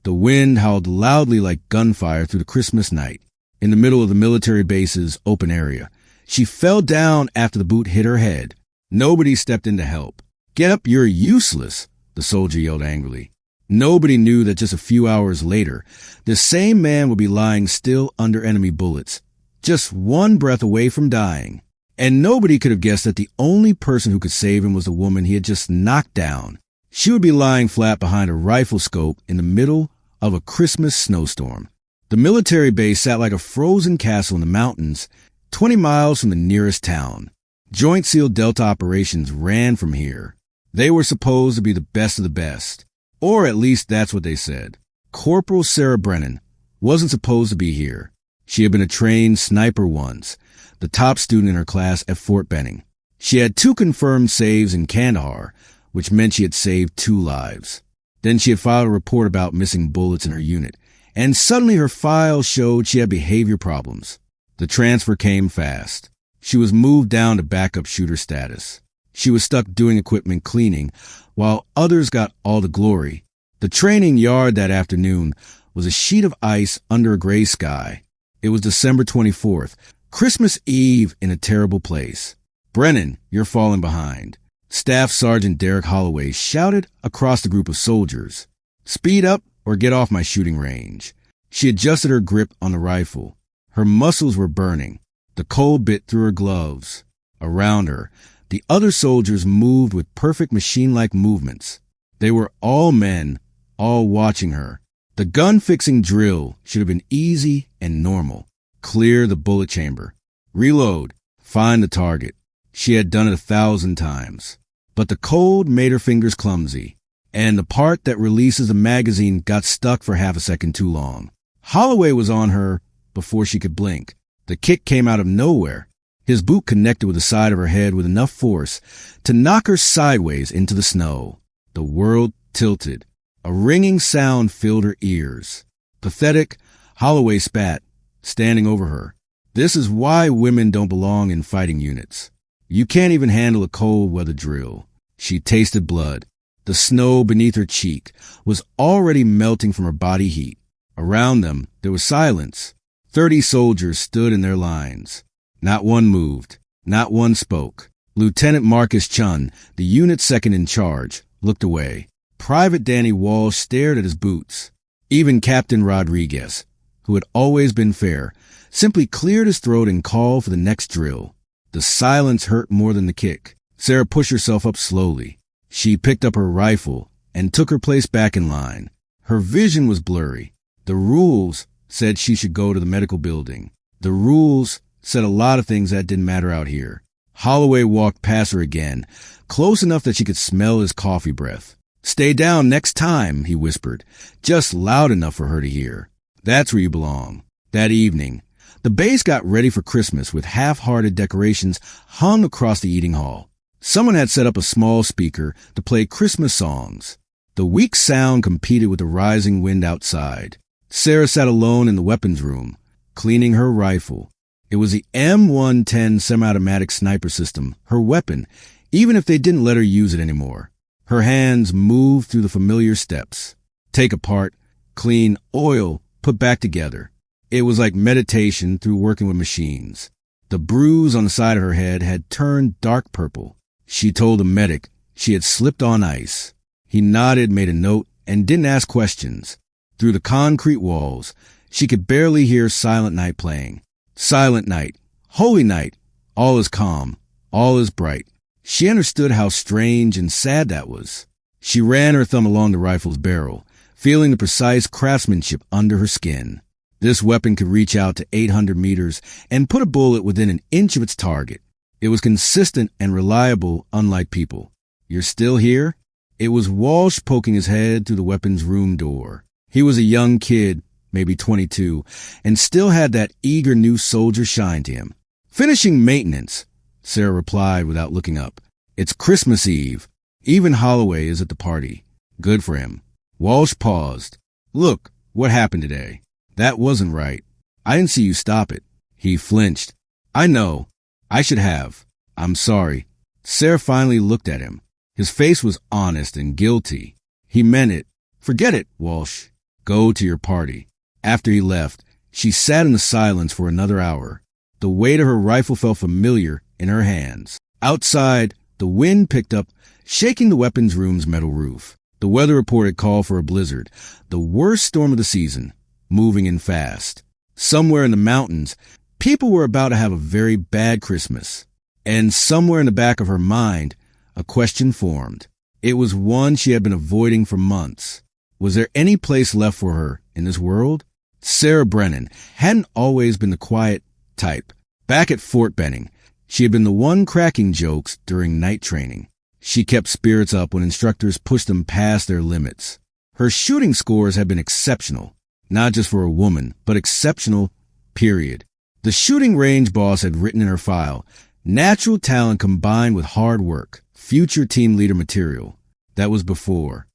The wind howled loudly like gunfire through the Christmas night. In the middle of the military base's open area, she fell down after the boot hit her head. Nobody stepped in to help. "Get up, you're useless," the soldier yelled angrily. Nobody knew that just a few hours later, the same man would be lying still under enemy bullets, just one breath away from dying. And nobody could have guessed that the only person who could save him was the woman he had just knocked down. She would be lying flat behind a rifle scope in the middle of a Christmas snowstorm. The military base sat like a frozen castle in the mountains, 20 miles from the nearest town. Joint SEAL Delta operations ran from here. They were supposed to be the best of the best, or at least that's what they said. Corporal Sarah Brennan wasn't supposed to be here. She had been a trained sniper once, the top student in her class at Fort Benning. She had 2 confirmed saves in Kandahar, which meant she had saved 2 lives. Then she had filed a report about missing bullets in her unit, and suddenly her file showed she had behavior problems. The transfer came fast. She was moved down to backup shooter status. She was stuck doing equipment cleaning, while others got all the glory. The training yard that afternoon was a sheet of ice under a gray sky. It was December 24th, Christmas Eve in a terrible place. "Brennan, you're falling behind." Staff Sergeant Derek Holloway shouted across the group of soldiers. "Speed up or get off my shooting range." She adjusted her grip on the rifle. Her muscles were burning. The cold bit through her gloves. Around her, the other soldiers moved with perfect machine-like movements. They were all men, all watching her. The gun-fixing drill should have been easy and normal. Clear the bullet chamber. Reload. Find the target. She had done it 1,000 times. But the cold made her fingers clumsy, and the part that releases the magazine got stuck for half a second too long. Holloway was on her before she could blink. The kick came out of nowhere. His boot connected with the side of her head with enough force to knock her sideways into the snow. The world tilted. A ringing sound filled her ears. Pathetic, Holloway spat, standing over her. "This is why women don't belong in fighting units. You can't even handle a cold weather drill." She tasted blood. The snow beneath her cheek was already melting from her body heat. Around them, there was silence. 30 soldiers stood in their lines. Not one moved. Not one spoke. Lieutenant Marcus Chun, the unit's second in charge, looked away. Private Danny Walsh stared at his boots. Even Captain Rodriguez, who had always been fair, simply cleared his throat and called for the next drill. The silence hurt more than the kick. Sarah pushed herself up slowly. She picked up her rifle and took her place back in line. Her vision was blurry. The rules said she should go to the medical building. The rules said a lot of things that didn't matter out here. Holloway walked past her again, close enough that she could smell his coffee breath. "Stay down next time," he whispered, just loud enough for her to hear. "That's where you belong." That evening, the base got ready for Christmas with half-hearted decorations hung across the eating hall. Someone had set up a small speaker to play Christmas songs. The weak sound competed with the rising wind outside. Sarah sat alone in the weapons room, cleaning her rifle. It was the M110 semi-automatic sniper system, her weapon, even if they didn't let her use it anymore. Her hands moved through the familiar steps. Take apart, clean, oil, put back together. It was like meditation through working with machines. The bruise on the side of her head had turned dark purple. She told the medic she had slipped on ice. He nodded, made a note, and didn't ask questions. Through the concrete walls, she could barely hear Silent Night playing. Silent Night, Holy Night, all is calm, all is bright. She understood how strange and sad that was. She ran her thumb along the rifle's barrel, feeling the precise craftsmanship under her skin. This weapon could reach out to 800 meters and put a bullet within an inch of its target. It was consistent and reliable, unlike people. "You're still here?" It was Walsh poking his head through the weapons room door. He was a young kid, maybe 22, and still had that eager new soldier shine to him. "Finishing maintenance," Sarah replied without looking up. "It's Christmas Eve. Even Holloway is at the party. Good for him." Walsh paused. "Look, what happened today? That wasn't right. I didn't see you stop it." He flinched. "I know. I should have. I'm sorry." Sarah finally looked at him. His face was honest and guilty. He meant it. "Forget it, Walsh. Go to your party. After he left, she sat in the silence for another hour. The weight of her rifle felt familiar in her hands. Outside, the wind picked up, shaking the weapons room's metal roof. The weather report had called for a blizzard, the worst storm of the season, moving in fast. Somewhere in the mountains, people were about to have a very bad Christmas. And somewhere in the back of her mind, a question formed. It was one she had been avoiding for months. Was there any place left for her in this world? Sarah Brennan hadn't always been the quiet type. Back at Fort Benning, she had been the one cracking jokes during night training. She kept spirits up when instructors pushed them past their limits. Her shooting scores had been exceptional, not just for a woman, but exceptional, period. The shooting range boss had written in her file, natural talent combined with hard work, future team leader material. That was before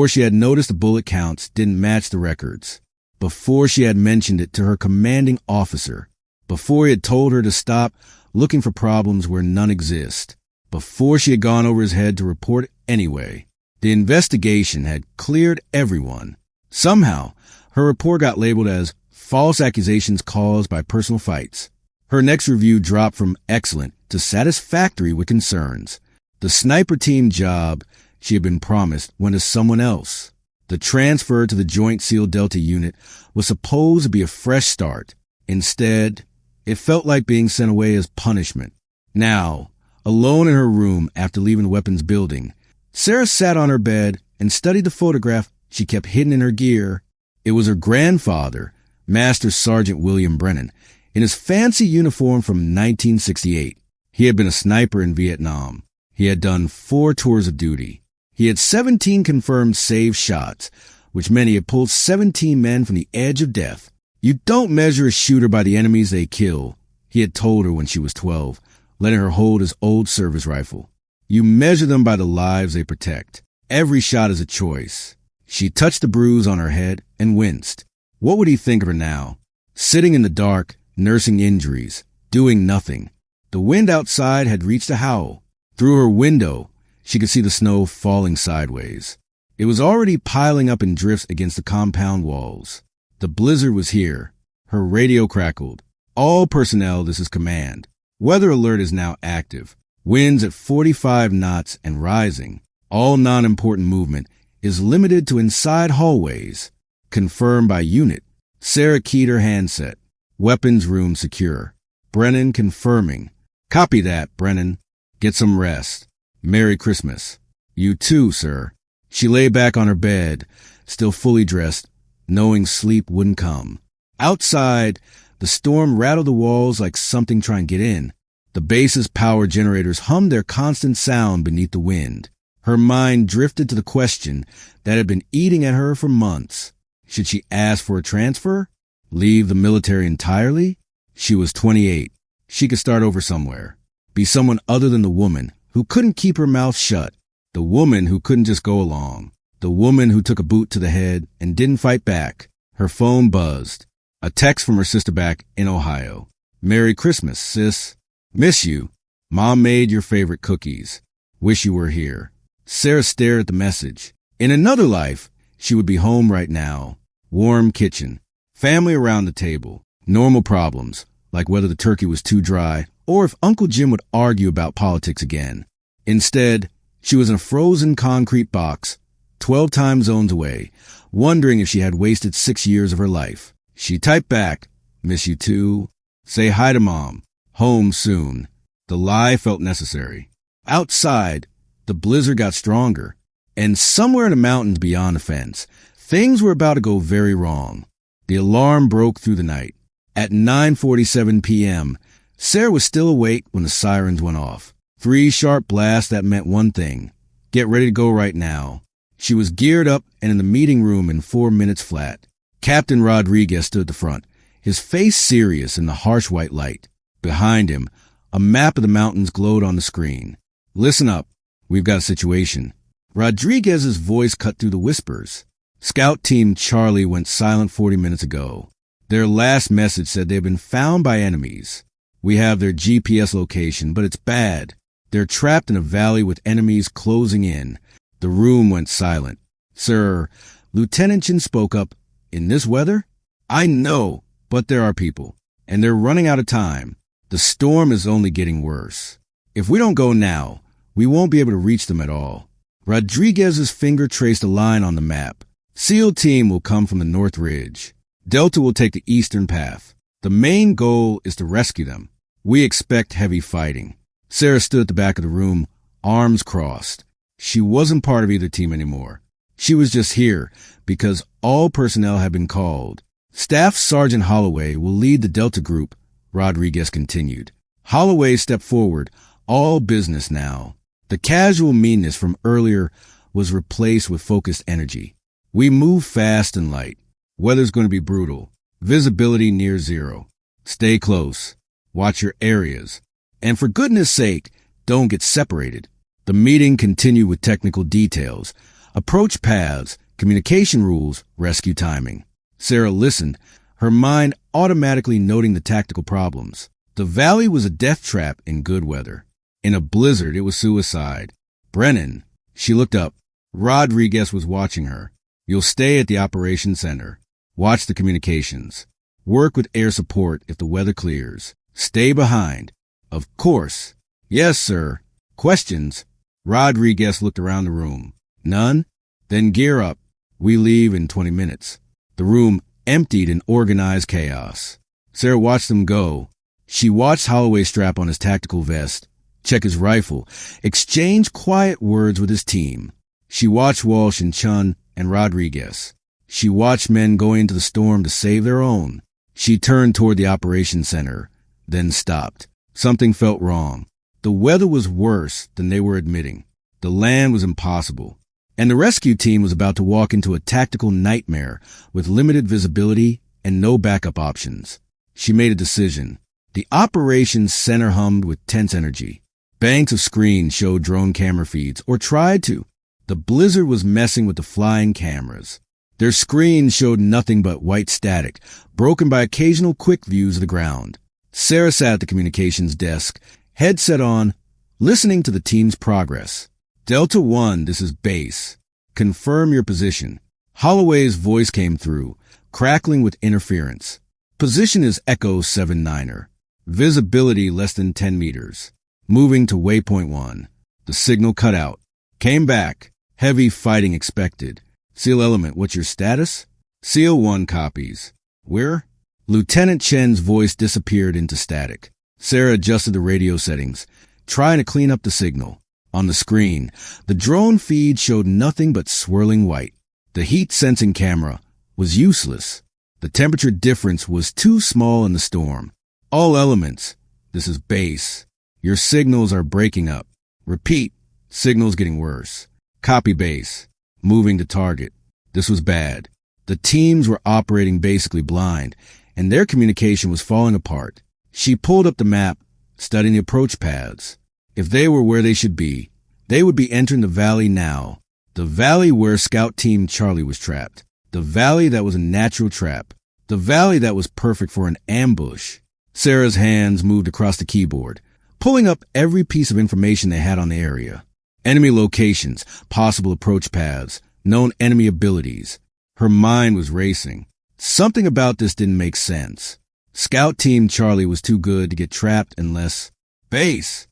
she had noticed the bullet counts didn't match the records, before she had mentioned it to her commanding officer, before he had told her to stop looking for problems where none exist, before she had gone over his head to report it anyway. The investigation had cleared everyone. Somehow, her report got labeled as false accusations caused by personal fights. Her next review dropped from excellent to satisfactory with concerns. The sniper team job she had been promised went to someone else. The transfer to the Joint SEAL Delta unit was supposed to be a fresh start. Instead, it felt like being sent away as punishment. Now, alone in her room after leaving the weapons building, Sarah sat on her bed and studied the photograph she kept hidden in her gear. It was her grandfather, Master Sergeant William Brennan, in his fancy uniform from 1968. He had been a sniper in Vietnam. He had done 4 tours of duty. He had 17 confirmed saved shots, which meant he had pulled 17 men from the edge of death. You don't measure a shooter by the enemies they kill, he had told her when she was 12, letting her hold his old service rifle. You measure them by the lives they protect. Every shot is a choice. She touched the bruise on her head and winced. What would he think of her now? Sitting in the dark, nursing injuries, doing nothing. The wind outside had reached a howl. Through her window, she could see the snow falling sideways. It was already piling up in drifts against the compound walls. The blizzard was here. Her radio crackled. All personnel, this is command. Weather alert is now active. Winds at 45 knots and rising. All non-important movement is limited to inside hallways. Confirmed by unit. Sarah keyed her handset. Weapons room secure. Brennan confirming. Copy that, Brennan. Get some rest. Merry Christmas. You too, sir. She lay back on her bed, still fully dressed, knowing sleep wouldn't come. Outside, the storm rattled the walls like something trying to get in. The base's power generators hummed their constant sound beneath the wind. Her mind drifted to the question that had been eating at her for months. Should she ask for a transfer? Leave the military entirely? She was 28. She could start over somewhere. Be someone other than the woman who couldn't keep her mouth shut. The woman who couldn't just go along. The woman who took a boot to the head and didn't fight back. Her phone buzzed. A text from her sister back in Ohio. Merry Christmas, sis. Miss you. Mom made your favorite cookies. Wish you were here. Sarah stared at the message. In another life, she would be home right now. Warm kitchen. Family around the table. Normal problems, like whether the turkey was too dry or if Uncle Jim would argue about politics again. Instead, she was in a frozen concrete box, 12 time zones away, wondering if she had wasted 6 years of her life. She typed back, miss you too. Say hi to Mom. Home soon. The lie felt necessary. Outside, the blizzard got stronger, and somewhere in the mountains beyond the fence, things were about to go very wrong. The alarm broke through the night. At 9:47 p.m., Sarah was still awake when the sirens went off. 3 sharp blasts that meant one thing. Get ready to go right now. She was geared up and in the meeting room in 4 minutes flat. Captain Rodriguez stood at the front, his face serious in the harsh white light. Behind him, a map of the mountains glowed on the screen. Listen up. We've got a situation. Rodriguez's voice cut through the whispers. Scout Team Charlie went silent 40 minutes ago. Their last message said they've been found by enemies. We have their GPS location, but it's bad. They're trapped in a valley with enemies closing in. The room went silent. Sir, Lieutenant Chin spoke up In this weather? I know, but there are people, and they're running out of time. The storm is only getting worse. If we don't go now, we won't be able to reach them at all. Rodriguez's finger traced a line on the map. SEAL team will come from the North Ridge. Delta will take the eastern path. The main goal is to rescue them. We expect heavy fighting. Sarah stood at the back of the room, arms crossed. She wasn't part of either team anymore. She was just here because all personnel had been called. Staff Sergeant Holloway will lead the Delta group, Rodriguez continued. Holloway stepped forward, all business now. The casual meanness from earlier was replaced with focused energy. We move fast and light. Weather's going to be brutal. Visibility near zero. Stay close. Watch your areas. And for goodness sake, don't get separated. The meeting continued with technical details. Approach paths, communication rules, rescue timing. Sarah listened, her mind automatically noting the tactical problems. The valley was a death trap in good weather. In a blizzard, it was suicide. Brennan, she looked up. Rodriguez was watching her. You'll stay at the operations center. Watch the communications. Work with air support if the weather clears. Stay behind. Of course. Yes, sir. Questions? Rodriguez looked around the room. None? Then gear up. We leave in 20 minutes. The room emptied in organized chaos. Sarah watched them go. She watched Holloway strap on his tactical vest, check his rifle, exchange quiet words with his team. She watched Walsh and Chun and Rodriguez. She watched men going into the storm to save their own. She turned toward the operations center, then stopped. Something felt wrong. The weather was worse than they were admitting. The land was impossible. And the rescue team was about to walk into a tactical nightmare with limited visibility and no backup options. She made a decision. The operations center hummed with tense energy. Banks of screens showed drone camera feeds, or tried to. The blizzard was messing with the flying cameras. Their screens showed nothing but white static, broken by occasional quick views of the ground. Sarah sat at the communications desk, headset on, listening to the team's progress. Delta 1, this is base. Confirm your position. Holloway's voice came through, crackling with interference. Position is Echo 7-9er. Visibility less than 10 meters. Moving to waypoint 1. The signal cut out. Came back. Heavy fighting expected. SEAL Element, what's your status? SEAL 1 copies. Where? Lieutenant Chen's voice disappeared into static. Sarah adjusted the radio settings, trying to clean up the signal. On the screen, the drone feed showed nothing but swirling white. The heat-sensing camera was useless. The temperature difference was too small in the storm. All elements, this is base. Your signals are breaking up. Repeat, signals getting worse. Copy base. Moving to target. This was bad. The teams were operating basically blind, and their communication was falling apart. She pulled up the map, studying the approach paths. If they were where they should be, they would be entering the valley now. The valley where Scout Team Charlie was trapped. The valley that was a natural trap. The valley that was perfect for an ambush. Sarah's hands moved across the keyboard, pulling up every piece of information they had on the area. Enemy locations, possible approach paths, known enemy abilities. Her mind was racing. Something about this didn't make sense. Scout Team Charlie was too good to get trapped unless... Base!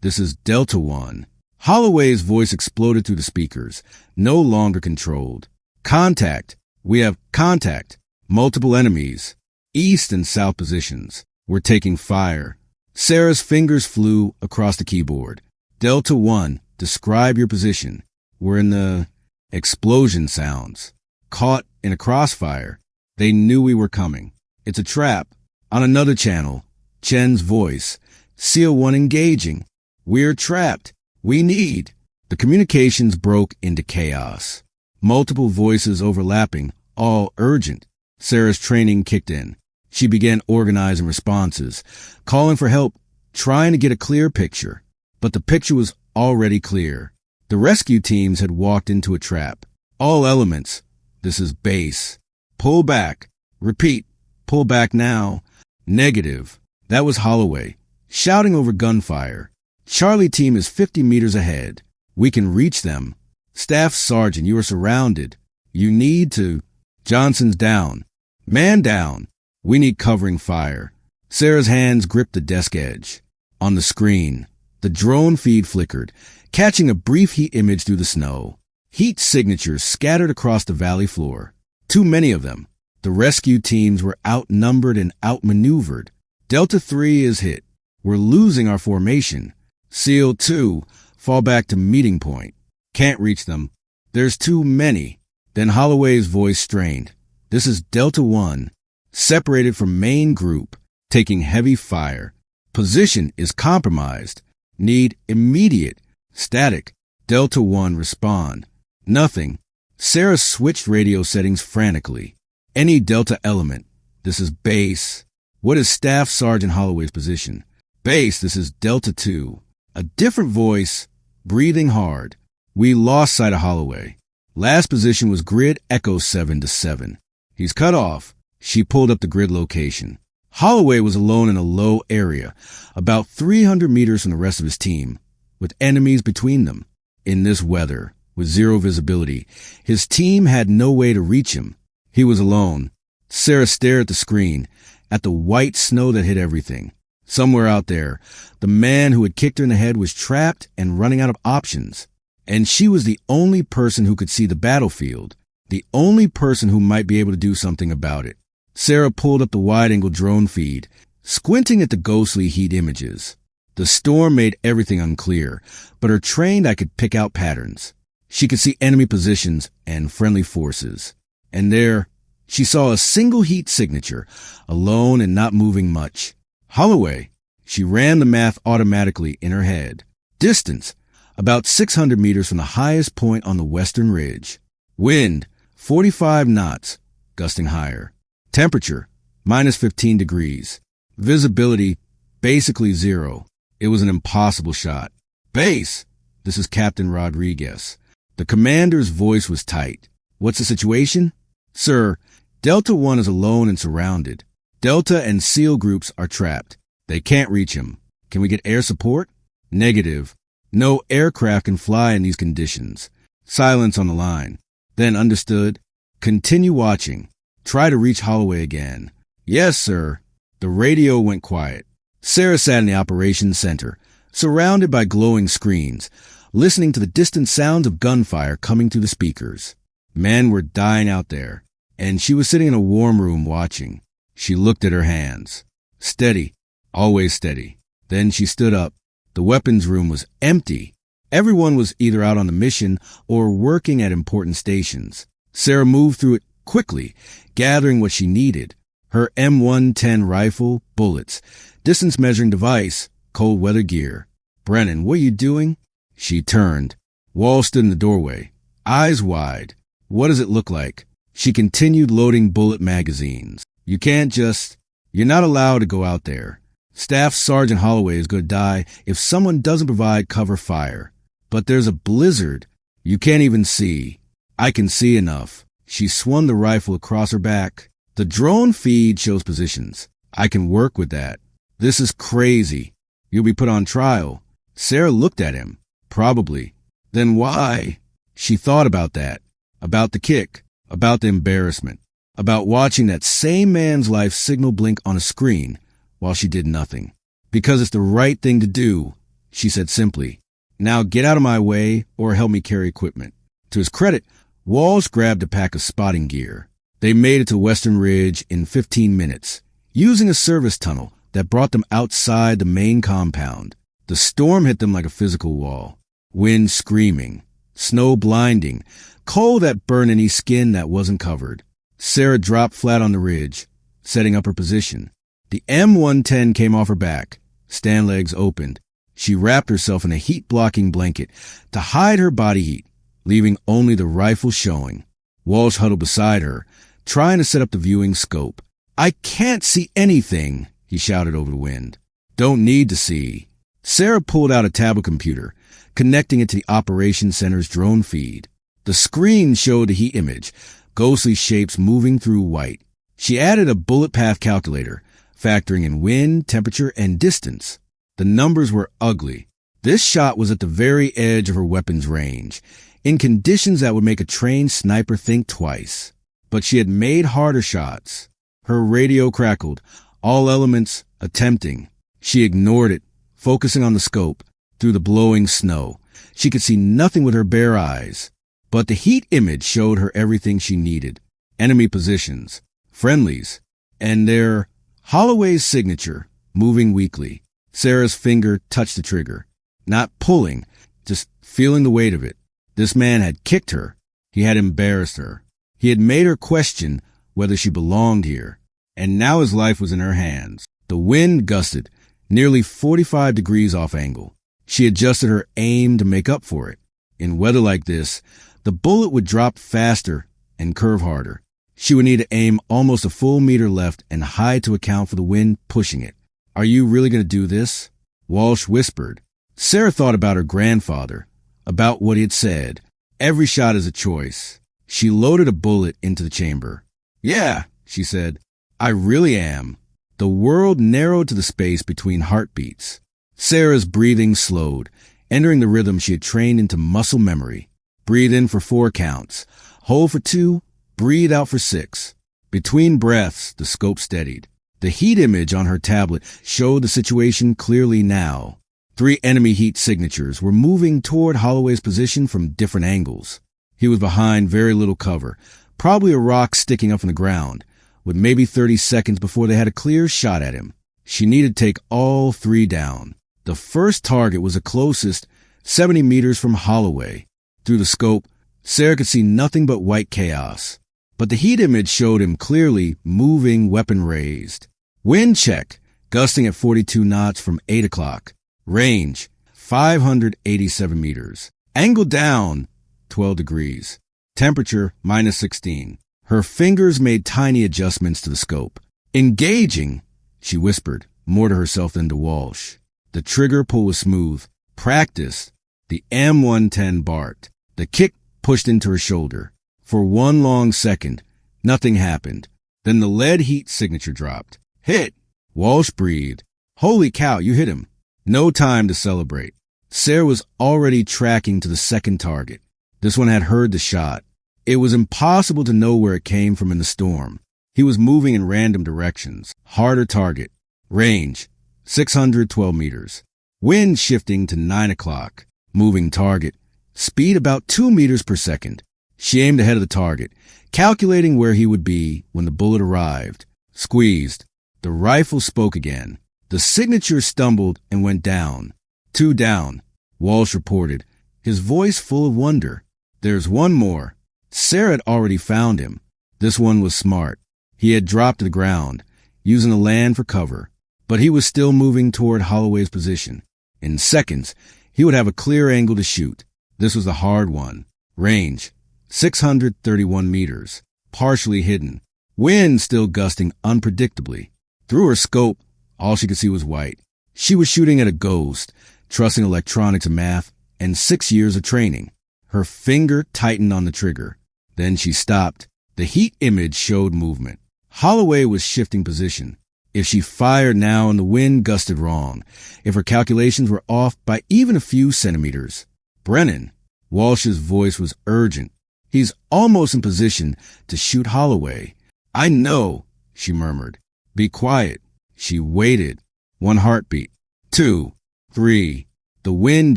This is Delta 1. Holloway's voice exploded through the speakers, no longer controlled. Contact! We have contact! Multiple enemies. East and south positions. We're taking fire. Sarah's fingers flew across the keyboard. Delta 1, describe your position. We're in the... Explosion sounds. Caught in a crossfire. They knew we were coming. It's a trap. On another channel, Chen's voice. SEAL 1 engaging. We're trapped. We need. The communications broke into chaos. Multiple voices overlapping, all urgent. Sarah's training kicked in. She began organizing responses, calling for help, trying to get a clear picture. But the picture was already clear. The rescue teams had walked into a trap. All elements. This is base. Pull back. Repeat. Pull back now. Negative. That was Holloway, shouting over gunfire. Charlie team is 50 meters ahead. We can reach them. Staff Sergeant, you are surrounded. You need to... Johnson's down. Man down. We need covering fire. Sarah's hands gripped the desk edge. On the screen, the drone feed flickered, catching a brief heat image through the snow. Heat signatures scattered across the valley floor. Too many of them. The rescue teams were outnumbered and outmaneuvered. Delta 3 is hit. We're losing our formation. SEAL 2, fall back to meeting point. Can't reach them. There's too many. Then Holloway's voice strained. This is Delta 1, separated from main group, taking heavy fire. Position is compromised. Need immediate. Static. Delta 1 respond. Nothing. Sarah switched radio settings frantically. Any Delta element. This is base. What is Staff Sergeant Holloway's position? Base, this is Delta 2. A different voice, breathing hard. We lost sight of Holloway. Last position was grid Echo 7-7. He's cut off. She pulled up the grid location. Holloway was alone in a low area, about 300 meters from the rest of his team, with enemies between them. In this weather, with zero visibility, his team had no way to reach him. He was alone. Sarah stared at the screen, at the white snow that hid everything. Somewhere out there, the man who had kicked her in the head was trapped and running out of options. And she was the only person who could see the battlefield, the only person who might be able to do something about it. Sarah pulled up the wide-angle drone feed, squinting at the ghostly heat images. The storm made everything unclear, but her trained eye could pick out patterns. She could see enemy positions and friendly forces. And there, she saw a single heat signature, alone and not moving much. Holloway. She ran the math automatically in her head. Distance, about 600 meters from the highest point on the western ridge. Wind, 45 knots, gusting higher. Temperature, minus 15 degrees. Visibility, basically zero. It was an impossible shot. Base! This is Captain Rodriguez. The commander's voice was tight. What's the situation? Sir, Delta 1 is alone and surrounded. Delta and SEAL groups are trapped. They can't reach him. Can we get air support? Negative. No aircraft can fly in these conditions. Silence on the line. Then understood. Continue watching. Try to reach Holloway again. Yes, sir. The radio went quiet. Sarah sat in the operations center, surrounded by glowing screens, listening to the distant sounds of gunfire coming through the speakers. Men were dying out there, and she was sitting in a warm room watching. She looked at her hands. Steady. Always steady. Then she stood up. The weapons room was empty. Everyone was either out on the mission or working at important stations. Sarah moved through it quickly, gathering what she needed. Her M110 rifle, bullets, distance measuring device, cold weather gear. Brennan, what are you doing? She turned. Wall stood in the doorway, eyes wide. What does it look like? She continued loading bullet magazines. You can't just... You're not allowed to go out there. Staff Sergeant Holloway is going to die if someone doesn't provide cover fire. But there's a blizzard. You can't even see. I can see enough. She swung the rifle across her back. The drone feed shows positions. I can work with that. This is crazy. You'll be put on trial. Sarah looked at him. Probably. Then why? She thought about that. About the kick. About the embarrassment. About watching that same man's life signal blink on a screen while she did nothing. Because it's the right thing to do, she said simply. Now get out of my way or help me carry equipment. To his credit, Walsh grabbed a pack of spotting gear. They made it to Western Ridge in 15 minutes, using a service tunnel that brought them outside the main compound. The storm hit them like a physical wall. Wind screaming, snow blinding, cold that burned any skin that wasn't covered. Sarah dropped flat on the ridge, setting up her position. The M110 came off her back. Stand legs opened. She wrapped herself in a heat-blocking blanket to hide her body heat, leaving only the rifle showing. Walsh huddled beside her, trying to set up the viewing scope. I can't see anything, he shouted over the wind. Don't need to see. Sarah pulled out a tablet computer, connecting it to the operations center's drone feed. The screen showed the heat image, ghostly shapes moving through white. She added a bullet path calculator, factoring in wind, temperature, and distance. The numbers were ugly. This shot was at the very edge of her weapon's range, in conditions that would make a trained sniper think twice. but she had made harder shots. Her radio crackled, all elements attempting. She ignored it, focusing on the scope. Through the blowing snow, she could see nothing with her bare eyes, but the heat image showed her everything she needed. Enemy positions, friendlies, and their Holloway's signature, moving weakly. Sarah's finger touched the trigger, not pulling, just feeling the weight of it. This man had kicked her. He had embarrassed her. He had made her question whether she belonged here, and now his life was in her hands. The wind gusted, nearly 45 degrees off angle. She adjusted her aim to make up for it. In weather like this, the bullet would drop faster and curve harder. She would need to aim almost a full meter left and high to account for the wind pushing it. "Are you really going to do this?" Walsh whispered. Sarah thought about her grandfather, about what he had said. Every shot is a choice. She loaded a bullet into the chamber. "Yeah," she said, "I really am." The world narrowed to the space between heartbeats. Sarah's breathing slowed, entering the rhythm she had trained into muscle memory. Breathe in for 4 counts. Hold for 2. Breathe out for 6. Between breaths, the scope steadied. The heat image on her tablet showed the situation clearly now. 3 enemy heat signatures were moving toward Holloway's position from different angles. He was behind very little cover, probably a rock sticking up from the ground, with maybe 30 seconds before they had a clear shot at him. She needed to take all 3 down. The first target was the closest, 70 meters from Holloway. Through the scope, Sarah could see nothing but white chaos. But the heat image showed him clearly, moving, weapon raised. Wind check, gusting at 42 knots from 8 o'clock. Range, 587 meters. Angle down, 12 degrees. Temperature, -16. Her fingers made tiny adjustments to the scope. "Engaging," she whispered, more to herself than to Walsh. The trigger pull was smooth. Practiced. The M110 barked. The kick pushed into her shoulder. For 1 long second, nothing happened. Then the lead heat signature dropped. "Hit!" Walsh breathed. "Holy cow, you hit him." No time to celebrate. Sarah was already tracking to the second target. This one had heard the shot. It was impossible to know where it came from in the storm. He was moving in random directions. Harder target. Range, 612 meters. Wind shifting to 9 o'clock. Moving target. Speed about 2 meters per second. She aimed ahead of the target, calculating where he would be when the bullet arrived. Squeezed. The rifle spoke again. The signature stumbled and went down. 2 down, Walsh reported, his voice full of wonder. "There's one more." Sarah had already found him. This one was smart. He had dropped to the ground, using the land for cover, but he was still moving toward Holloway's position. In seconds, he would have a clear angle to shoot. This was the hard one. Range, 631 meters, partially hidden. Wind still gusting unpredictably. Through her scope, all she could see was white. She was shooting at a ghost, trusting electronics and math, and 6 years of training. Her finger tightened on the trigger. Then she stopped. The heat image showed movement. Holloway was shifting position. If she fired now and the wind gusted wrong, if her calculations were off by even a few centimeters. "Brennan," Walsh's voice was urgent. "He's almost in position to shoot Holloway." "I know," she murmured. "Be quiet." She waited. 1 heartbeat. 2. 3. The wind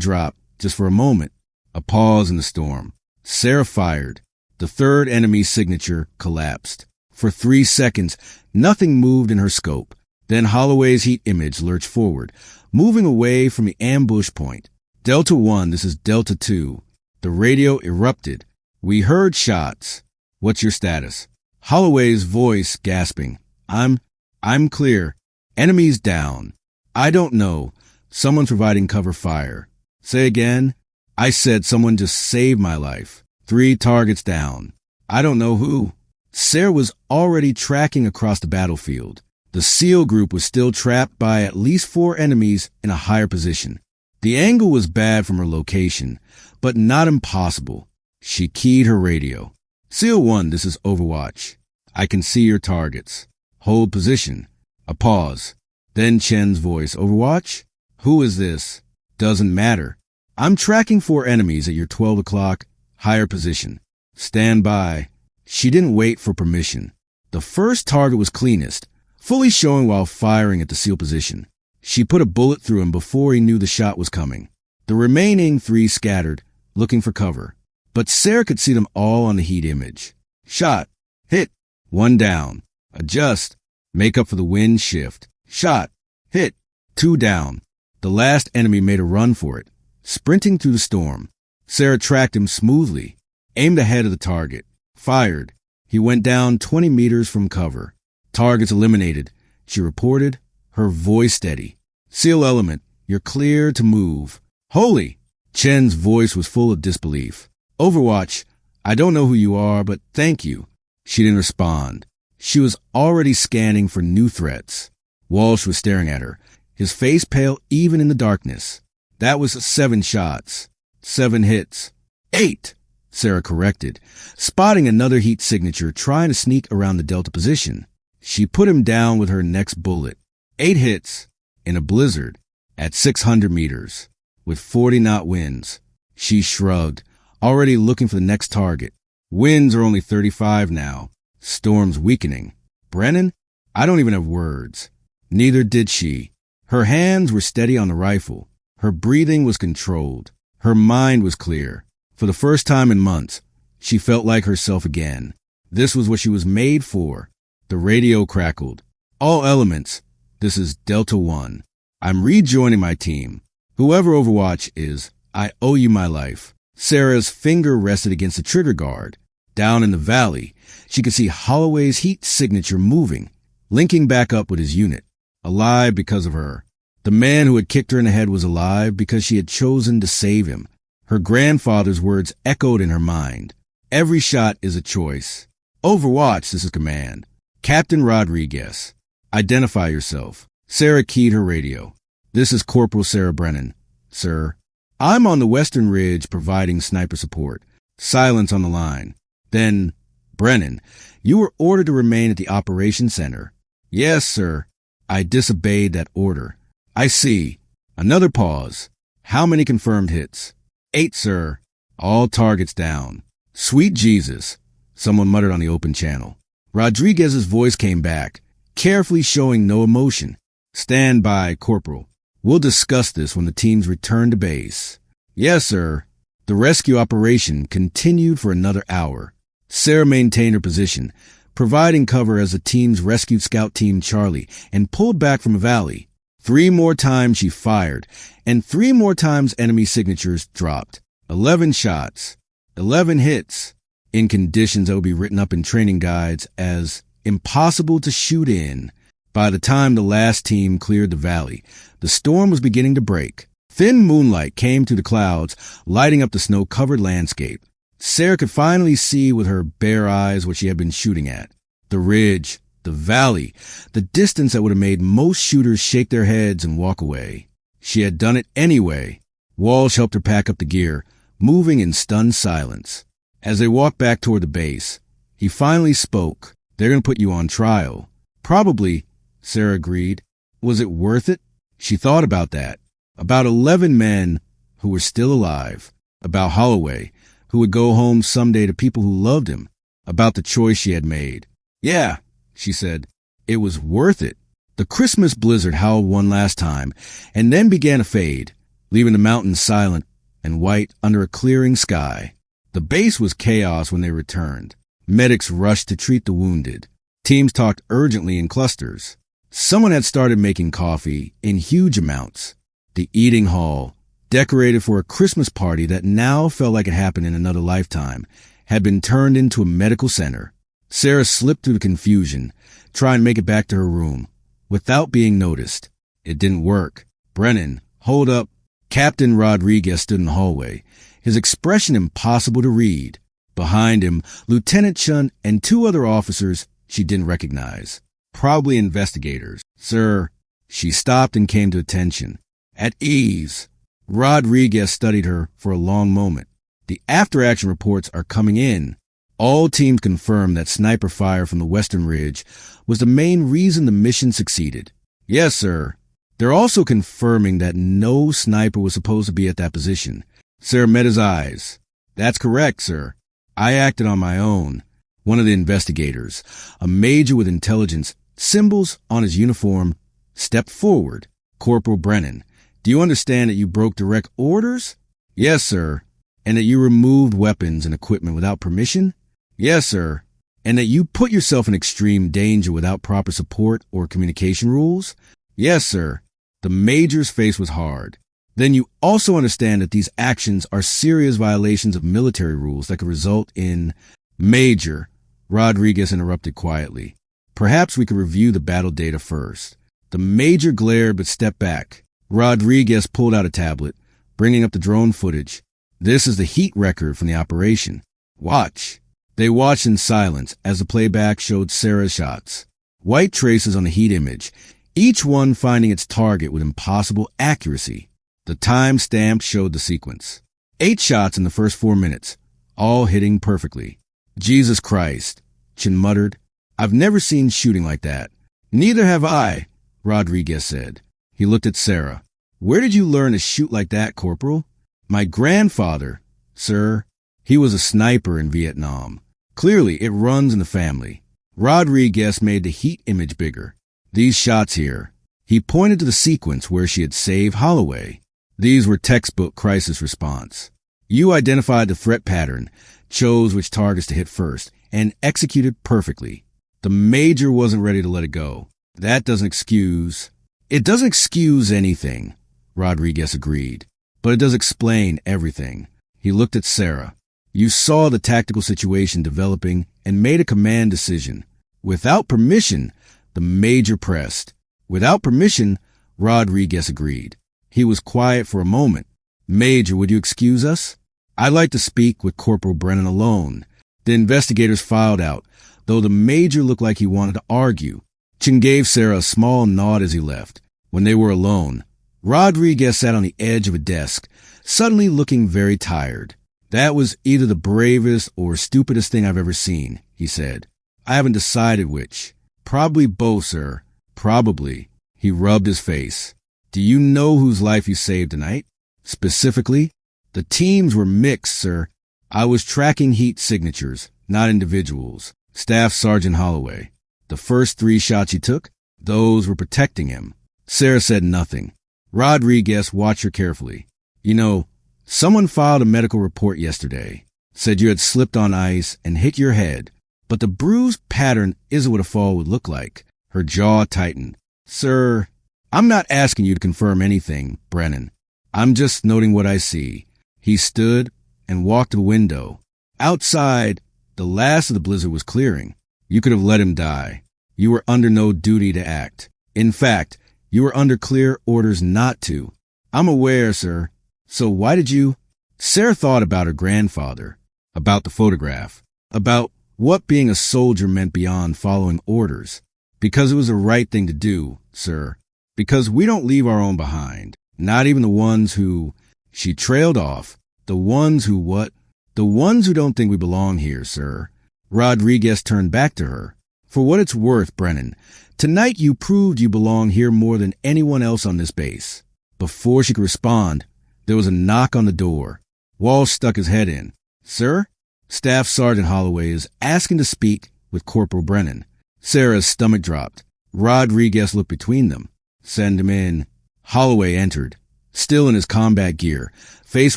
dropped just for a moment. A pause in the storm. Sarah fired. The 3rd enemy signature collapsed. For 3 seconds, nothing moved in her scope. Then Holloway's heat image lurched forward, moving away from the ambush point. "Delta 1, this is Delta 2. The radio erupted. We heard shots. What's your status?" Holloway's voice gasping. I'm clear. Enemies down. I don't know. Someone's providing cover fire." "Say again." "I said someone just saved my life. 3 targets down. I don't know who." Sarah was already tracking across the battlefield. The SEAL group was still trapped by at least 4 enemies in a higher position. The angle was bad from her location, but not impossible. She keyed her radio. "SEAL 1, this is Overwatch. I can see your targets. Hold position." A pause. Then Chen's voice. "Overwatch? Who is this?" "Doesn't matter. I'm tracking 4 enemies at your 12 o'clock, higher position. Stand by." She didn't wait for permission. The first target was cleanest, fully showing while firing at the SEAL position. She put a bullet through him before he knew the shot was coming. The remaining 3 scattered, looking for cover. But Sarah could see them all on the heat image. Shot. Hit. 1 down. Adjust. Make up for the wind shift. Shot. Hit. 2 down. The last enemy made a run for it, sprinting through the storm. Sarah tracked him smoothly, aimed ahead of the target, fired. He went down 20 meters from cover. Targets eliminated, she reported, her voice steady. SEAL element, you're clear to move. Holy! Chen's voice was full of disbelief. Overwatch, I don't know who you are, but thank you. She didn't respond. She was already scanning for new threats. Walsh was staring at her, his face pale even in the darkness. That was 7 shots. 7 hits. 8, Sarah corrected, spotting another heat signature trying to sneak around the Delta position. She put him down with her next bullet. 8 hits, in a blizzard, at 600 meters, with 40-knot winds. She shrugged, already looking for the next target. Winds are only 35 now. Storm's weakening. Brennan? I don't even have words. Neither did she. Her hands were steady on the rifle. Her breathing was controlled. Her mind was clear. For the first time in months, she felt like herself again. This was what she was made for. The radio crackled. All elements, this is Delta 1. I'm rejoining my team. Whoever Overwatch is, I owe you my life. Sarah's finger rested against the trigger guard. Down in the valley, she could see Holloway's heat signature moving, linking back up with his unit. Alive because of her. The man who had kicked her in the head was alive because she had chosen to save him. Her grandfather's words echoed in her mind. Every shot is a choice. Overwatch, this is command. Captain Rodriguez. Identify yourself. Sarah keyed her radio. This is Corporal Sarah Brennan. Sir. I'm on the Western Ridge providing sniper support. Silence on the line. Then, Brennan, you were ordered to remain at the operations center. Yes, sir. I disobeyed that order. I see. Another pause. How many confirmed hits? 8, sir. All targets down. Sweet Jesus, someone muttered on the open channel. Rodriguez's voice came back, carefully showing no emotion. Stand by, Corporal. We'll discuss this when the teams return to base. Yes, sir. The rescue operation continued for another hour. Sarah maintained her position, providing cover as the teams rescued Scout Team Charlie and pulled back from a valley. 3 more times she fired, and 3 more times enemy signatures dropped. 11 shots. 11 hits. In conditions that would be written up in training guides as impossible to shoot in. By the time the last team cleared the valley, the storm was beginning to break. Thin moonlight came through the clouds, lighting up the snow-covered landscape. Sarah could finally see with her bare eyes what she had been shooting at. The ridge, the valley, the distance that would have made most shooters shake their heads and walk away. She had done it anyway. Walsh helped her pack up the gear, moving in stunned silence. As they walked back toward the base, he finally spoke. They're going to put you on trial. Probably, Sarah agreed. Was it worth it? She thought about that. About 11 men who were still alive. About Holloway, who would go home someday to people who loved him. About the choice she had made. Yeah, she said. It was worth it. The Christmas blizzard howled one last time and then began to fade, leaving the mountains silent and white under a clearing sky. The base was chaos when they returned. Medics rushed to treat the wounded. Teams talked urgently in clusters. Someone had started making coffee in huge amounts. The eating hall, decorated for a Christmas party that now felt like it happened in another lifetime, had been turned into a medical center. Sarah slipped through the confusion, trying to make it back to her room, without being noticed. It didn't work. Brennan, hold up. Captain Rodriguez stood in the hallway, his expression impossible to read. Behind him, Lieutenant Chun and 2 other officers she didn't recognize. Probably investigators. Sir, she stopped and came to attention. At ease. Rodriguez studied her for a long moment. The after-action reports are coming in. All teams confirmed that sniper fire from the Western Ridge was the main reason the mission succeeded. Yes, sir. They're also confirming that no sniper was supposed to be at that position. Sarah met his eyes. That's correct, sir. I acted on my own. One of the investigators, a major with intelligence symbols on his uniform, stepped forward. Corporal Brennan, do you understand that you broke direct orders? Yes, sir. And that you removed weapons and equipment without permission? Yes, sir. And that you put yourself in extreme danger without proper support or communication rules? Yes, sir. The major's face was hard. Then you also understand that these actions are serious violations of military rules that could result in... Major, Rodriguez interrupted quietly. Perhaps we could review the battle data first. The major glared but stepped back. Rodriguez pulled out a tablet, bringing up the drone footage. This is the heat record from the operation. Watch. They watched in silence as the playback showed Sarah's shots. White traces on the heat image, each one finding its target with impossible accuracy. The time stamp showed the sequence. 8 shots in the first 4 minutes, all hitting perfectly. Jesus Christ, Chin muttered. I've never seen shooting like that. Neither have I, Rodriguez said. He looked at Sarah. Where did you learn to shoot like that, Corporal? My grandfather, sir. He was a sniper in Vietnam. Clearly, it runs in the family. Rodriguez made the heat image bigger. These shots here. He pointed to the sequence where she had saved Holloway. These were textbook crisis response. You identified the threat pattern, chose which targets to hit first, and executed perfectly. The major wasn't ready to let it go. That doesn't excuse... It doesn't excuse anything, Rodriguez agreed, but it does explain everything. He looked at Sarah. You saw the tactical situation developing and made a command decision. Without permission, the major pressed. Without permission, Rodriguez agreed. He was quiet for a moment. Major, would you excuse us? I'd like to speak with Corporal Brennan alone. The investigators filed out, though the major looked like he wanted to argue. Chin gave Sarah a small nod as he left. When they were alone, Rodriguez sat on the edge of a desk, suddenly looking very tired. That was either the bravest or stupidest thing I've ever seen, he said. I haven't decided which. Probably both, sir. Probably. He rubbed his face. Do you know whose life you saved tonight? Specifically? The teams were mixed, sir. I was tracking heat signatures, not individuals. Staff Sergeant Holloway. The first 3 shots he took, those were protecting him. Sarah said nothing. Rodriguez watched her carefully. You know, someone filed a medical report yesterday. Said you had slipped on ice and hit your head. But the bruise pattern isn't what a fall would look like. Her jaw tightened. Sir, I'm not asking you to confirm anything, Brennan. I'm just noting what I see. He stood and walked to the window. Outside, the last of the blizzard was clearing. You could have let him die. You were under no duty to act. In fact, you were under clear orders not to. I'm aware, sir. So why did you... Sarah thought about her grandfather, about the photograph, about what being a soldier meant beyond following orders. Because it was the right thing to do, sir. Because we don't leave our own behind. Not even the ones who... She trailed off. The ones who what? The ones who don't think we belong here, sir. Rodriguez turned back to her. For what it's worth, Brennan, tonight you proved you belong here more than anyone else on this base. Before she could respond, there was a knock on the door. Walsh stuck his head in. Sir? Staff Sergeant Holloway is asking to speak with Corporal Brennan. Sarah's stomach dropped. Rodriguez looked between them. Send him in. Holloway entered, still in his combat gear, face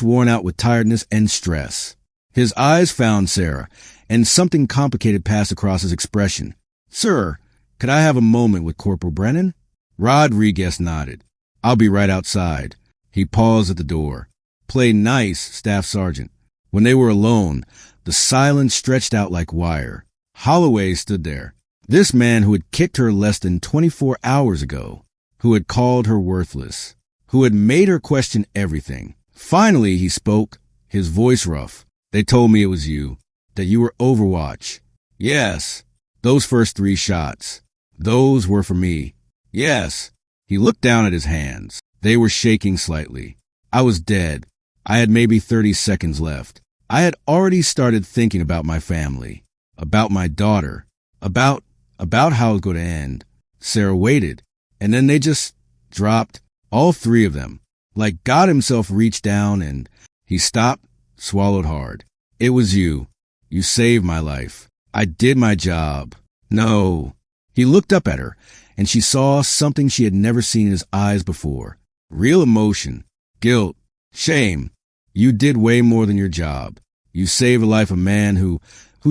worn out with tiredness and stress. His eyes found Sarah, and something complicated passed across his expression. Sir, could I have a moment with Corporal Brennan? Rodriguez nodded. I'll be right outside. He paused at the door. Play nice, Staff Sergeant. When they were alone, the silence stretched out like wire. Holloway stood there. This man who had kicked her less than 24 hours ago, who had called her worthless, who had made her question everything. Finally, he spoke, his voice rough. They told me it was you, that you were Overwatch. Yes, those first 3 shots. Those were for me. Yes. He looked down at his hands. They were shaking slightly. I was dead. I had maybe 30 seconds left. I had already started thinking about my family, about my daughter, about how it was going to end. Sarah waited, and then they just dropped, all 3 of them. Like God himself reached down and he stopped, swallowed hard. It was you. You saved my life. I did my job. No. He looked up at her, and she saw something she had never seen in his eyes before. Real emotion, guilt, shame. You did way more than your job. You saved the life of a man who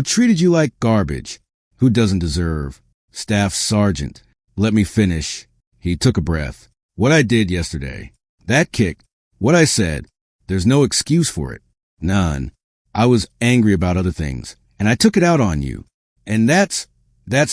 treated you like garbage, who doesn't deserve. Staff Sergeant, let me finish. He took a breath. What I did yesterday, that kick, what I said, there's no excuse for it. None. I was angry about other things, and I took it out on you. And that's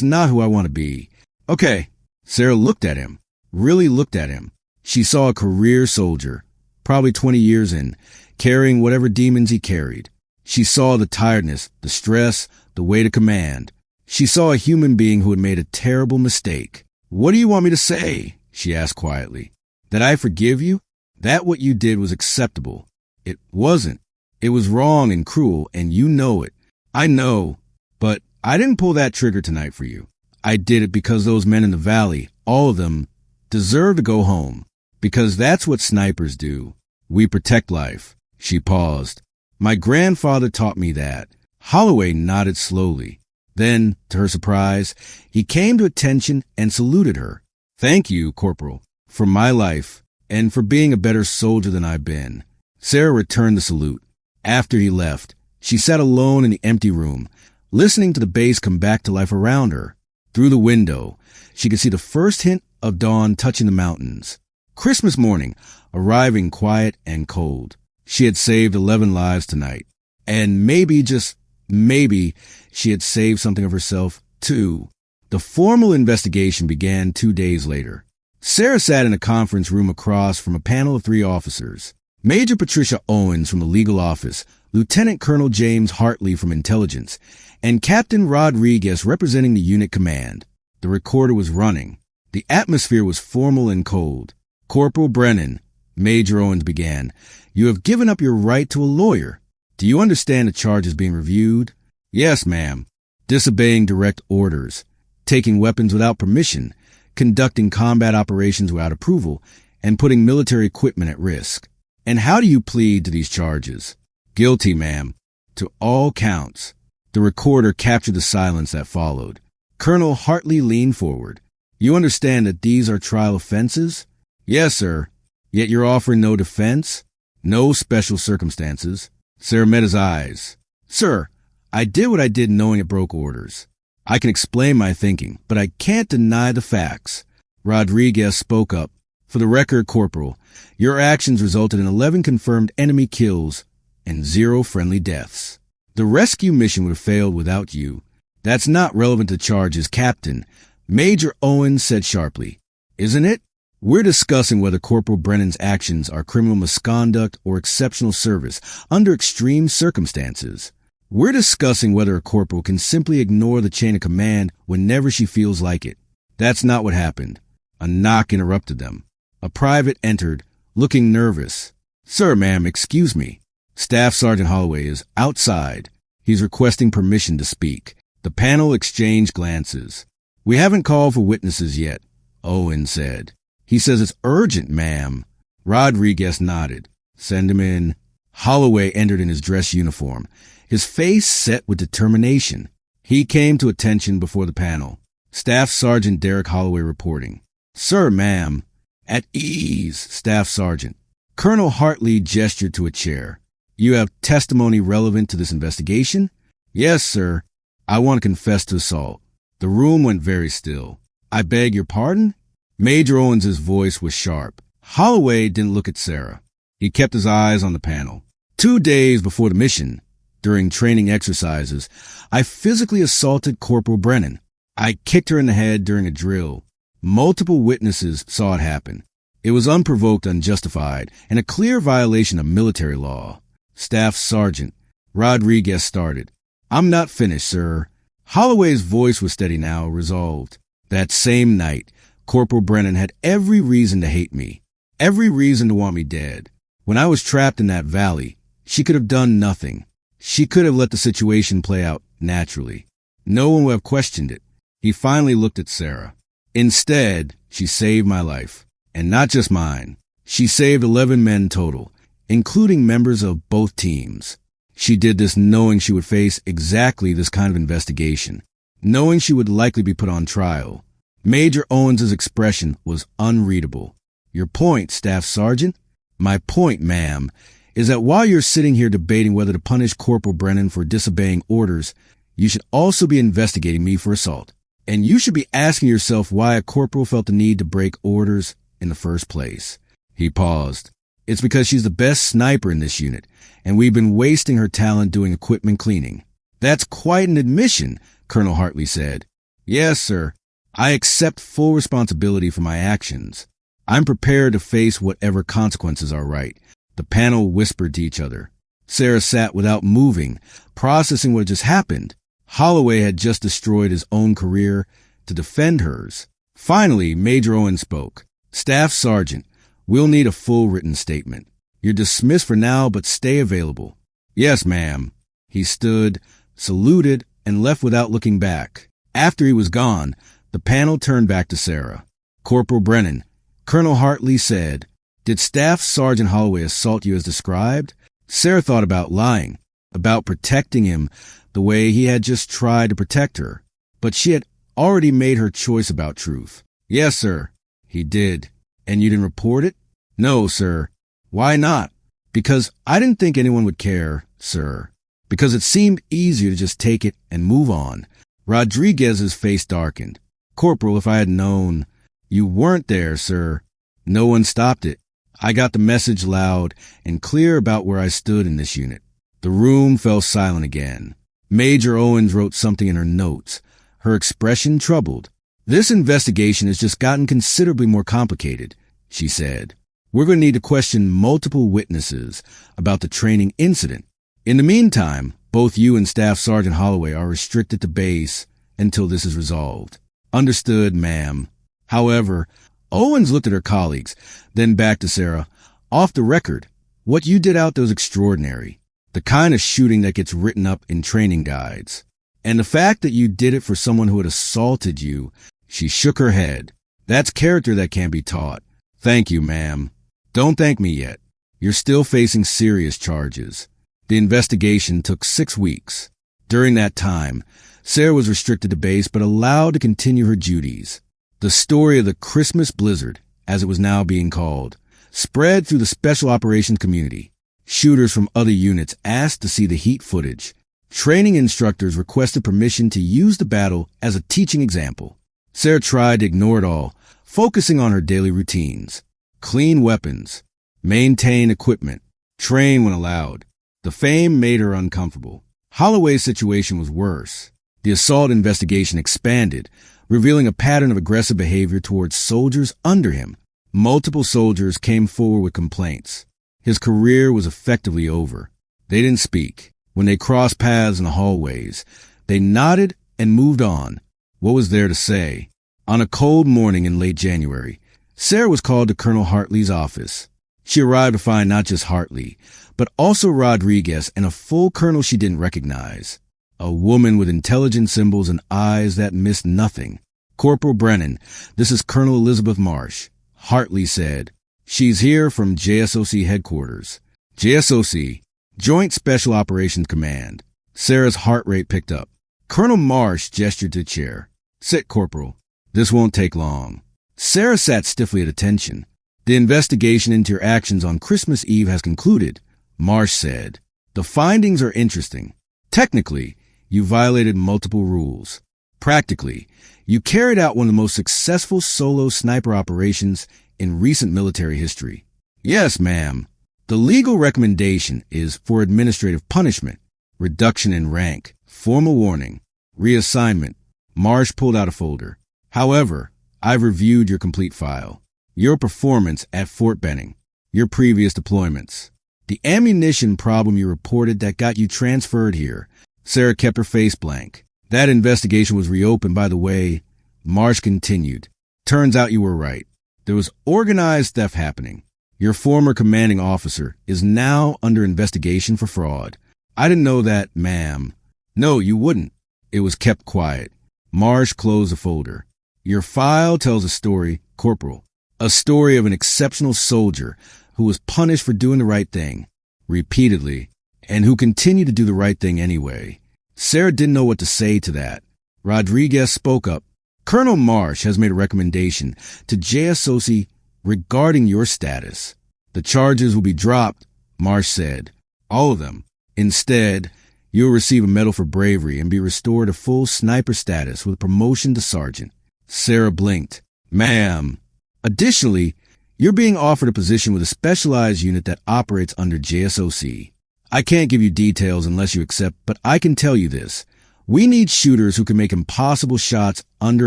not who I want to be. Okay. Sarah looked at him, really looked at him. She saw a career soldier, probably 20 years in, carrying whatever demons he carried. She saw the tiredness, the stress, the weight of command. She saw a human being who had made a terrible mistake. What do you want me to say? She asked quietly. That I forgive you? That what you did was acceptable. It wasn't. It was wrong and cruel, and you know it. I know, but I didn't pull that trigger tonight for you. I did it because those men in the valley, all of them, deserve to go home. Because that's what snipers do. We protect life. She paused. My grandfather taught me that. Holloway nodded slowly. Then, to her surprise, he came to attention and saluted her. Thank you, Corporal, for my life and for being a better soldier than I've been. Sarah returned the salute. After he left, she sat alone in the empty room, listening to the base come back to life around her. Through the window, she could see the first hint of dawn touching the mountains. Christmas morning, arriving quiet and cold. She had saved 11 lives tonight. And maybe, just maybe, she had saved something of herself, too. The formal investigation began 2 days later. Sarah sat in a conference room across from a panel of 3 officers. Major Patricia Owens from the legal office, Lieutenant Colonel James Hartley from intelligence, and Captain Rodriguez representing the unit command. The recorder was running. The atmosphere was formal and cold. Corporal Brennan, Major Owens began, you have given up your right to a lawyer. Do you understand the charges being reviewed? Yes, ma'am. Disobeying direct orders, taking weapons without permission, conducting combat operations without approval, and putting military equipment at risk. And how do you plead to these charges? Guilty, ma'am. To all counts. The recorder captured the silence that followed. Colonel Hartley leaned forward. You understand that these are trial offenses? Yes, sir. Yet you're offering no defense? No special circumstances. Sarah met his eyes. Sir, I did what I did knowing it broke orders. I can explain my thinking, but I can't deny the facts. Rodriguez spoke up. For the record, Corporal, your actions resulted in 11 confirmed enemy kills and 0 friendly deaths. The rescue mission would have failed without you. That's not relevant to charges, Captain. Major Owens said sharply. Isn't it? We're discussing whether Corporal Brennan's actions are criminal misconduct or exceptional service under extreme circumstances. We're discussing whether a corporal can simply ignore the chain of command whenever she feels like it. That's not what happened. A knock interrupted them. A private entered, looking nervous. Sir, ma'am, excuse me. Staff Sergeant Holloway is outside. He's requesting permission to speak. The panel exchanged glances. We haven't called for witnesses yet, Owen said. He says it's urgent, ma'am. Rodriguez nodded. Send him in. Holloway entered in his dress uniform, his face set with determination. He came to attention before the panel. Staff Sergeant Derek Holloway reporting. Sir, ma'am. At ease, Staff Sergeant. Colonel Hartley gestured to a chair. You have testimony relevant to this investigation? Yes, sir. I want to confess to assault. The room went very still. I beg your pardon? Major Owens' voice was sharp. Holloway didn't look at Sarah. He kept his eyes on the panel. 2 days before the mission, during training exercises, I physically assaulted Corporal Brennan. I kicked her in the head during a drill. Multiple witnesses saw it happen. It was unprovoked, unjustified, and a clear violation of military law. Staff Sergeant Rodriguez started. I'm not finished, sir. Holloway's voice was steady now, resolved. That same night, Corporal Brennan had every reason to hate me, every reason to want me dead. When I was trapped in that valley, she could have done nothing. She could have let the situation play out naturally. No one would have questioned it. He finally looked at Sarah. Instead, she saved my life. And not just mine. She saved 11 men total, including members of both teams. She did this knowing she would face exactly this kind of investigation, knowing she would likely be put on trial. Major Owens's expression was unreadable. Your point, Staff Sergeant? My point, ma'am, is that while you're sitting here debating whether to punish Corporal Brennan for disobeying orders, you should also be investigating me for assault. And you should be asking yourself why a corporal felt the need to break orders in the first place. He paused. It's because she's the best sniper in this unit, and we've been wasting her talent doing equipment cleaning. That's quite an admission, Colonel Hartley said. Yes, sir. I accept full responsibility for my actions. I'm prepared to face whatever consequences are right. The panel whispered to each other. Sarah sat without moving, processing what had just happened. Holloway had just destroyed his own career to defend hers. Finally, Major Owens spoke. Staff Sergeant, we'll need a full written statement. You're dismissed for now, but stay available. Yes, ma'am. He stood, saluted, and left without looking back. After he was gone, the panel turned back to Sarah. Corporal Brennan, Colonel Hartley said, did Staff Sergeant Holloway assault you as described? Sarah thought about lying, about protecting him the way he had just tried to protect her. But she had already made her choice about truth. Yes, sir. He did. And you didn't report it? No, sir. Why not? Because I didn't think anyone would care, sir. Because it seemed easier to just take it and move on. Rodriguez's face darkened. Corporal, if I had known. You weren't there, sir. No one stopped it. I got the message loud and clear about where I stood in this unit. The room fell silent again. Major Owens wrote something in her notes, her expression troubled. This investigation has just gotten considerably more complicated, she said. We're going to need to question multiple witnesses about the training incident. In the meantime, both you and Staff Sergeant Holloway are restricted to base until this is resolved. Understood, ma'am. However, Owens looked at her colleagues, then back to Sarah. Off the record, what you did out there was extraordinary. The kind of shooting that gets written up in training guides. And the fact that you did it for someone who had assaulted you, she shook her head. That's character that can't be taught. Thank you, ma'am. Don't thank me yet. You're still facing serious charges. The investigation took 6 weeks. During that time, Sarah was restricted to base but allowed to continue her duties. The story of the Christmas blizzard, as it was now being called, spread through the special operations community. Shooters from other units asked to see the heat footage. Training instructors requested permission to use the battle as a teaching example. Sarah tried to ignore it all, focusing on her daily routines. Clean weapons, maintain equipment, train when allowed. The fame made her uncomfortable. Holloway's situation was worse. The assault investigation expanded, revealing a pattern of aggressive behavior towards soldiers under him. Multiple soldiers came forward with complaints. His career was effectively over. They didn't speak. When they crossed paths in the hallways, they nodded and moved on. What was there to say? On a cold morning in late January, Sarah was called to Colonel Hartley's office. She arrived to find not just Hartley, but also Rodriguez and a full colonel she didn't recognize. A woman with intelligent symbols and eyes that missed nothing. Corporal Brennan, this is Colonel Elizabeth Marsh. Hartley said. She's here from JSOC headquarters. JSOC, Joint Special Operations Command. Sarah's heart rate picked up. Colonel Marsh gestured to the chair. Sit, Corporal. This won't take long. Sarah sat stiffly at attention. The investigation into your actions on Christmas Eve has concluded, Marsh said. The findings are interesting. Technically, you violated multiple rules. Practically, you carried out one of the most successful solo sniper operations in recent military history. Yes, ma'am. The legal recommendation is for administrative punishment, reduction in rank, formal warning, reassignment. Marsh pulled out a folder. However, I've reviewed your complete file, your performance at Fort Benning, your previous deployments, the ammunition problem you reported that got you transferred here. Sarah kept her face blank. That investigation was reopened, by the way. Marsh continued. Turns out you were right. There was organized theft happening. Your former commanding officer is now under investigation for fraud. I didn't know that, ma'am. No, you wouldn't. It was kept quiet. Marsh closed the folder. Your file tells a story, Corporal. A story of an exceptional soldier who was punished for doing the right thing. Repeatedly. and who continued to do the right thing anyway. Sarah didn't know what to say to that. Rodriguez spoke up. Colonel Marsh has made a recommendation to JSOC regarding your status. The charges will be dropped, Marsh said. All of them. Instead, you'll receive a medal for bravery and be restored to full sniper status with promotion to sergeant. Sarah blinked. Ma'am. Additionally, you're being offered a position with a specialized unit that operates under JSOC. I can't give you details unless you accept, but I can tell you this. We need shooters who can make impossible shots under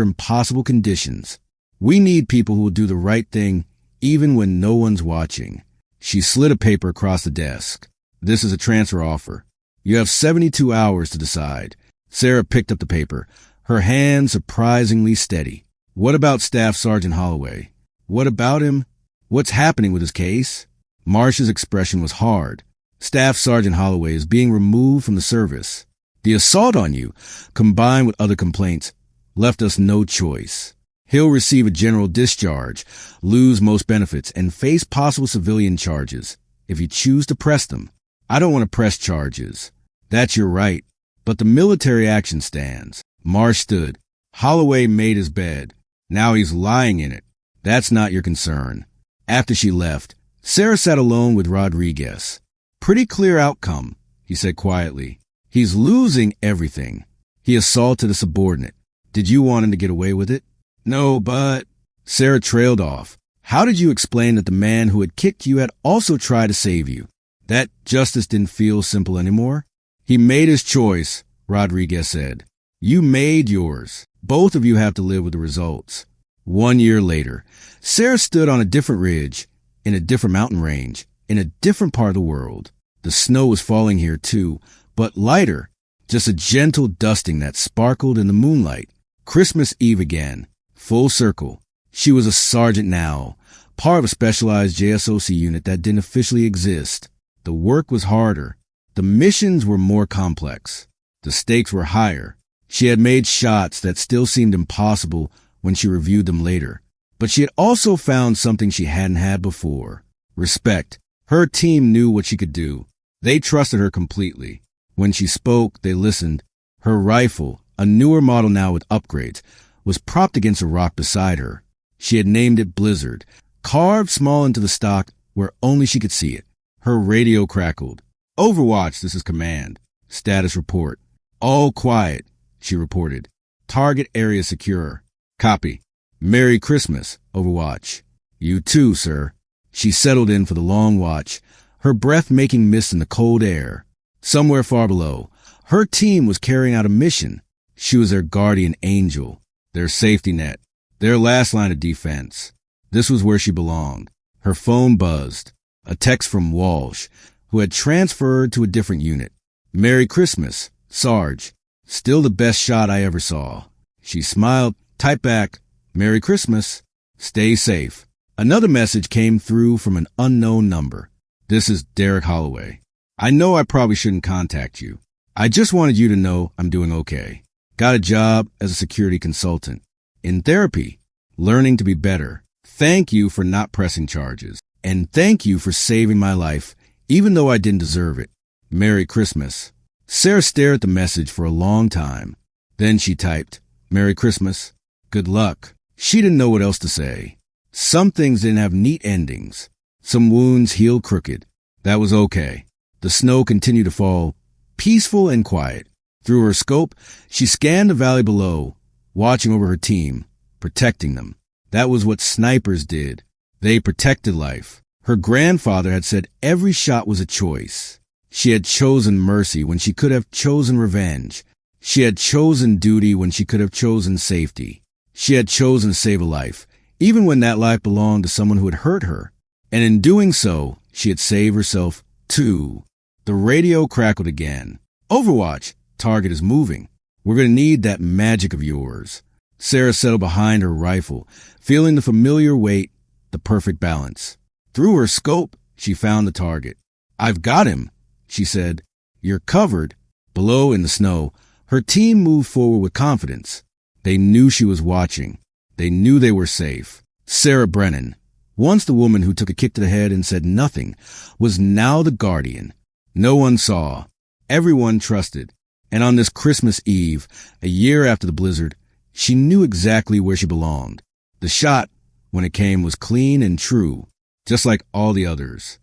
impossible conditions. We need people who will do the right thing even when no one's watching. She slid a paper across the desk. This is a transfer offer. You have 72 hours to decide. Sarah picked up the paper, her hand surprisingly steady. What about Staff Sergeant Holloway? What about him? What's happening with his case? Marsh's expression was hard. Staff Sergeant Holloway is being removed from the service. The assault on you, combined with other complaints, left us no choice. He'll receive a general discharge, lose most benefits, and face possible civilian charges if you choose to press them. I don't want to press charges. That's your right. But the military action stands. Marsh stood. Holloway made his bed. Now he's lying in it. That's not your concern. After she left, Sarah sat alone with Rodriguez. Pretty clear outcome, he said quietly. He's losing everything. He assaulted a subordinate. Did you want him to get away with it? No, but... Sarah trailed off. How did you explain that the man who had kicked you had also tried to save you? That justice didn't feel simple anymore? He made his choice, Rodriguez said. You made yours. Both of you have to live with the results. 1 year later, Sarah stood on a different ridge, in a different mountain range, in a different part of the world. The snow was falling here too, but lighter, just a gentle dusting that sparkled in the moonlight. Christmas Eve again, full circle. She was a sergeant now, part of a specialized JSOC unit that didn't officially exist. The work was harder. The missions were more complex. The stakes were higher. She had made shots that still seemed impossible when she reviewed them later. But she had also found something she hadn't had before. Respect. Her team knew what she could do. They trusted her completely. When she spoke, they listened. Her rifle, a newer model now with upgrades, was propped against a rock beside her. She had named it Blizzard, carved small into the stock where only she could see it. Her radio crackled. Overwatch, this is command. Status report. All quiet, she reported. Target area secure. Copy. Merry Christmas, Overwatch. You too, sir. She settled in for the long watch, her breath making mist in the cold air. Somewhere far below, her team was carrying out a mission. She was their guardian angel, their safety net, their last line of defense. This was where she belonged. Her phone buzzed. A text from Walsh, who had transferred to a different unit. Merry Christmas, Sarge. Still the best shot I ever saw. She smiled, typed back, Merry Christmas. Stay safe. Another message came through from an unknown number. This is Derek Holloway. I know I probably shouldn't contact you. I just wanted you to know I'm doing okay. Got a job as a security consultant. In therapy. Learning to be better. Thank you for not pressing charges. And thank you for saving my life, even though I didn't deserve it. Merry Christmas. Sarah stared at the message for a long time. Then she typed, Merry Christmas. Good luck. She didn't know what else to say. Some things didn't have neat endings. Some wounds healed crooked. That was okay. The snow continued to fall, peaceful and quiet. Through her scope, she scanned the valley below, watching over her team, protecting them. That was what snipers did. They protected life. Her grandfather had said every shot was a choice. She had chosen mercy when she could have chosen revenge. She had chosen duty when she could have chosen safety. She had chosen to save a life, even when that life belonged to someone who had hurt her. And in doing so, she had saved herself, too. The radio crackled again. Overwatch, target is moving. We're going to need that magic of yours. Sarah settled behind her rifle, feeling the familiar weight, the perfect balance. Through her scope, she found the target. I've got him, she said. You're covered. Below in the snow, her team moved forward with confidence. They knew she was watching. They knew they were safe. Sarah Brennan, once the woman who took a kick to the head and said nothing, was now the guardian. No one saw. Everyone trusted. And on this Christmas Eve, a year after the blizzard, she knew exactly where she belonged. The shot, when it came, was clean and true, just like all the others.